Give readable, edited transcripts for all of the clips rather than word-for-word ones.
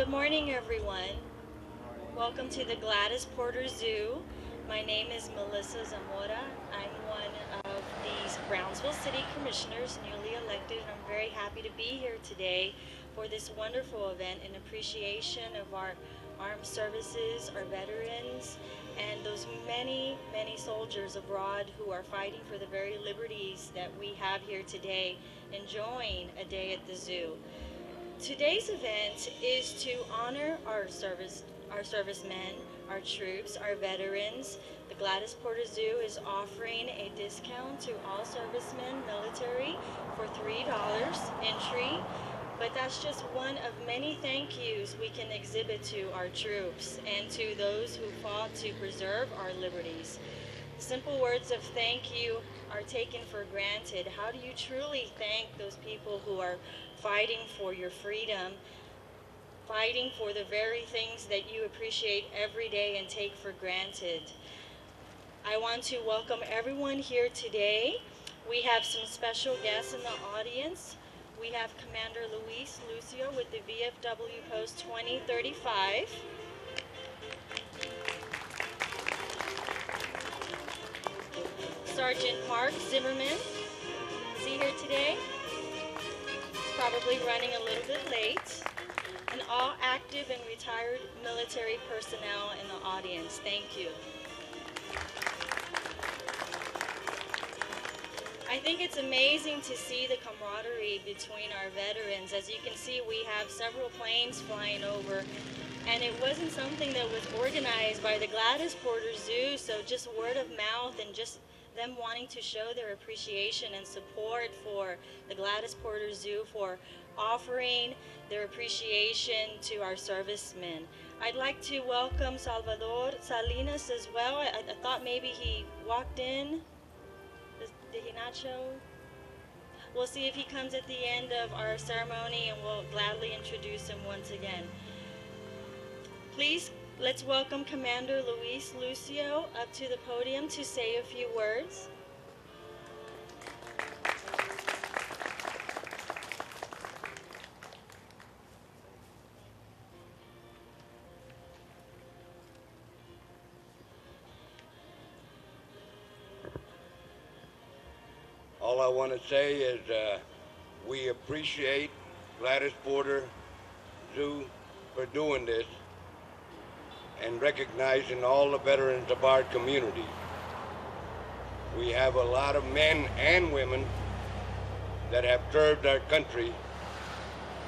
Good morning, everyone. Welcome to the Gladys Porter Zoo. My name is Melissa Zamora. I'm one of these Brownsville City Commissioners, newly elected, and I'm very happy to be here today for this wonderful event in appreciation of our armed services, our veterans, and those many, many soldiers abroad who are fighting for the very liberties that we have here today, enjoying a day at the zoo. Today's event is to honor our servicemen, our troops, our veterans. The Gladys Porter Zoo is offering a discount to all servicemen, military, for $3 entry. But that's just one of many thank yous we can exhibit to our troops and to those who fought to preserve our liberties. Simple words of thank you are taken for granted. How do you truly thank those people who are fighting for your freedom, fighting for the very things that you appreciate every day and take for granted? I want to welcome everyone here today. We have some special guests in the audience. We have Commander Luis Lucio with the VFW Post 2035. Sergeant Mark Zimmerman, is he here today? He's probably running a little bit late. And all active and retired military personnel in the audience, thank you. I think it's amazing to see the camaraderie between our veterans. As you can see, we have several planes flying over, and it wasn't something that was organized by the Gladys Porter Zoo, so just word of mouth and just them wanting to show their appreciation and support for the Gladys Porter Zoo for offering their appreciation to our servicemen. I'd like to welcome Salvador Salinas as well. I thought maybe he walked in. Did he not show? We'll see if he comes at the end of our ceremony, and we'll gladly introduce him once again. Please, let's welcome Commander Luis Lucio up to the podium to say a few words. All I want to say is we appreciate Gladys Porter Zoo for doing this and recognizing all the veterans of our community. We have a lot of men and women that have served our country,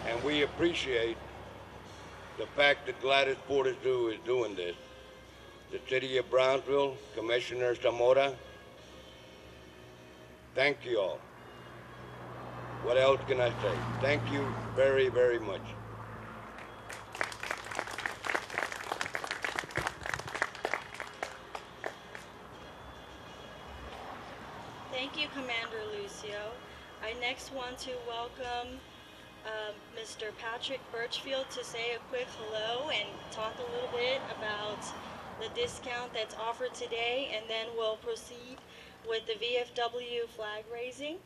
and we appreciate the fact that Gladys Porter Zoo is doing this. The City of Brownsville, Commissioner Zamora, thank you all. What else can I say? Thank you very, very much. Thank you, Commander Lucio. I next want to welcome Mr. Patrick Birchfield to say a quick hello and talk a little bit about the discount that's offered today, and then we'll proceed with the VFW flag raising.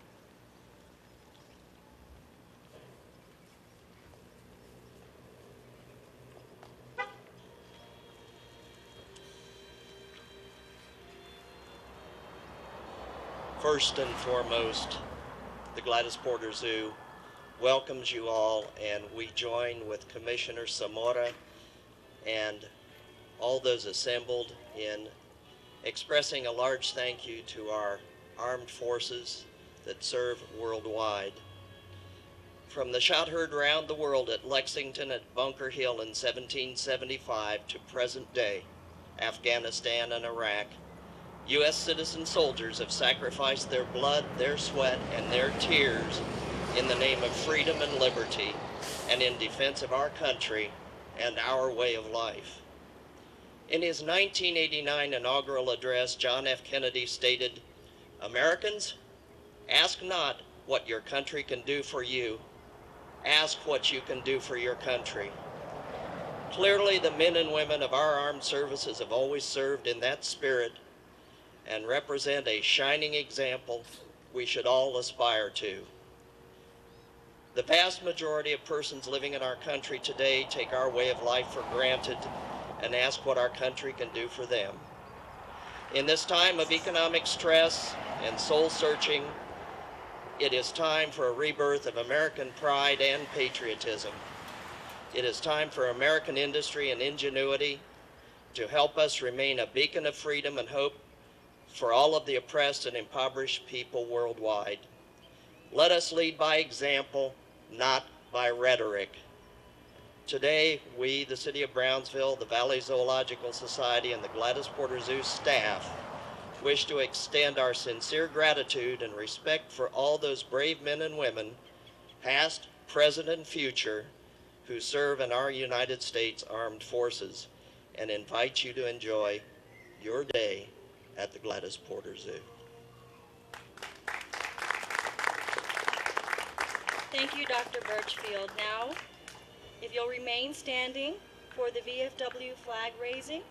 First and foremost, the Gladys Porter Zoo welcomes you all, and we join with Commissioner Zamora and all those assembled in expressing a large thank you to our armed forces that serve worldwide. From the shot heard around the world at Lexington at Bunker Hill in 1775 to present day, Afghanistan and Iraq, U.S. citizen soldiers have sacrificed their blood, their sweat, and their tears in the name of freedom and liberty and in defense of our country and our way of life. In his 1989 inaugural address, John F. Kennedy stated, "Americans, ask not what your country can do for you, ask what you can do for your country." Clearly, the men and women of our armed services have always served in that spirit and represent a shining example we should all aspire to. The vast majority of persons living in our country today take our way of life for granted and ask what our country can do for them. In this time of economic stress and soul searching, it is time for a rebirth of American pride and patriotism. It is time for American industry and ingenuity to help us remain a beacon of freedom and hope for all of the oppressed and impoverished people worldwide. Let us lead by example, not by rhetoric. Today, we, the City of Brownsville, the Valley Zoological Society, and the Gladys Porter Zoo staff wish to extend our sincere gratitude and respect for all those brave men and women, past, present, and future, who serve in our United States Armed Forces, and invite you to enjoy your day at the Gladys Porter Zoo. Thank you, Dr. Birchfield. Now, if you'll remain standing for the VFW flag raising.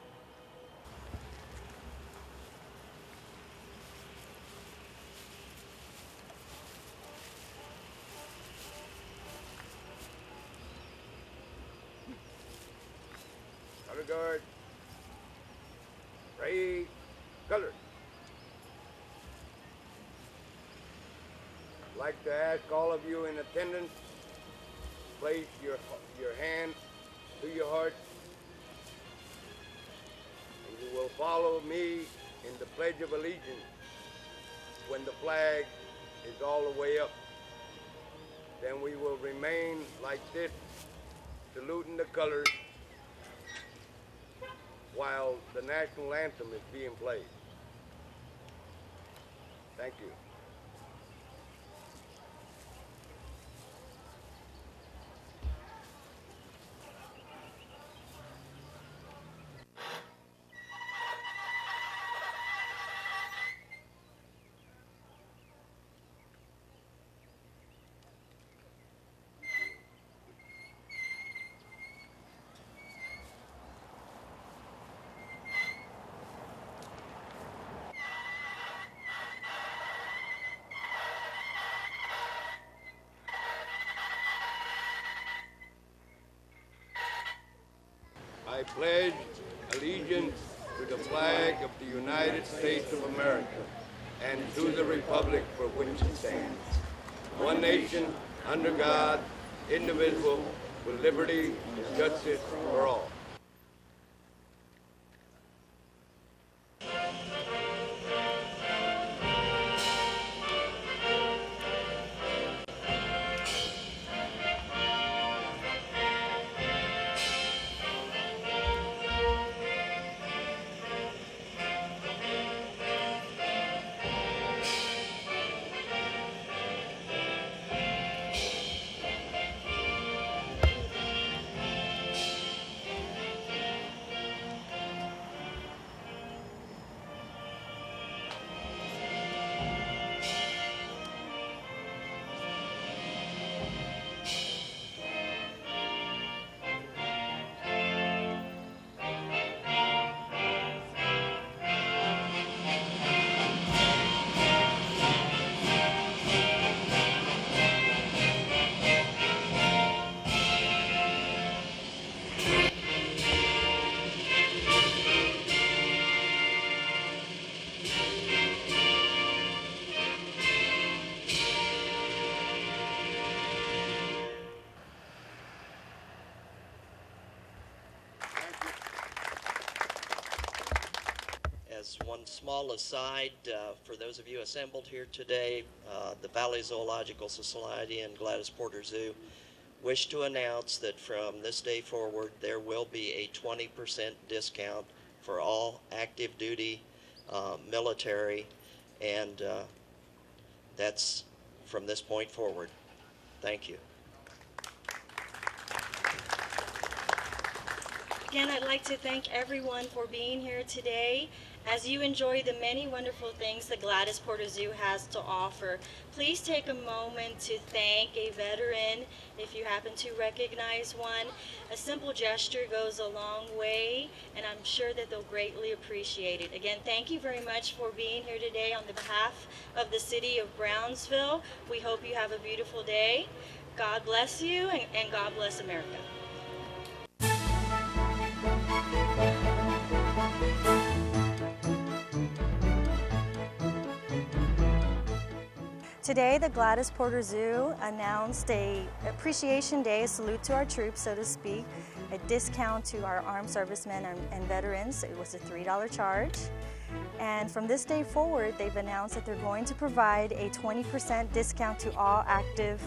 Color guard. Raise colors. I'd like to ask all of you in attendance, place your hand to your heart, and you will follow me in the Pledge of Allegiance when the flag is all the way up. Then we will remain like this, saluting the colors while the national anthem is being played. Thank you. I pledge allegiance to the flag of the United States of America and to the republic for which it stands, one nation, under God, indivisible, with liberty and justice for all. As one small aside, for those of you assembled here today, the Valley Zoological Society and Gladys Porter Zoo wish to announce that from this day forward there will be a 20% discount for all active duty military, and that's from this point forward. Thank you. Again, I'd like to thank everyone for being here today. As you enjoy the many wonderful things the Gladys Porter Zoo has to offer, please take a moment to thank a veteran if you happen to recognize one. A simple gesture goes a long way, and I'm sure that they'll greatly appreciate it. Again, thank you very much for being here today on the behalf of the City of Brownsville. We hope you have a beautiful day. God bless you, and God bless America. Today, the Gladys Porter Zoo announced a Appreciation Day, a salute to our troops, so to speak, a discount to our armed servicemen and veterans. It was a $3 charge. And from this day forward, they've announced that they're going to provide a 20% discount to all active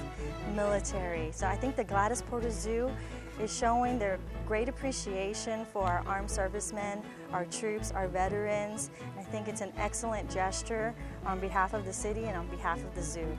military. So I think the Gladys Porter Zoo is showing their great appreciation for our armed servicemen, our troops, our veterans. I think it's an excellent gesture on behalf of the city and on behalf of the zoo.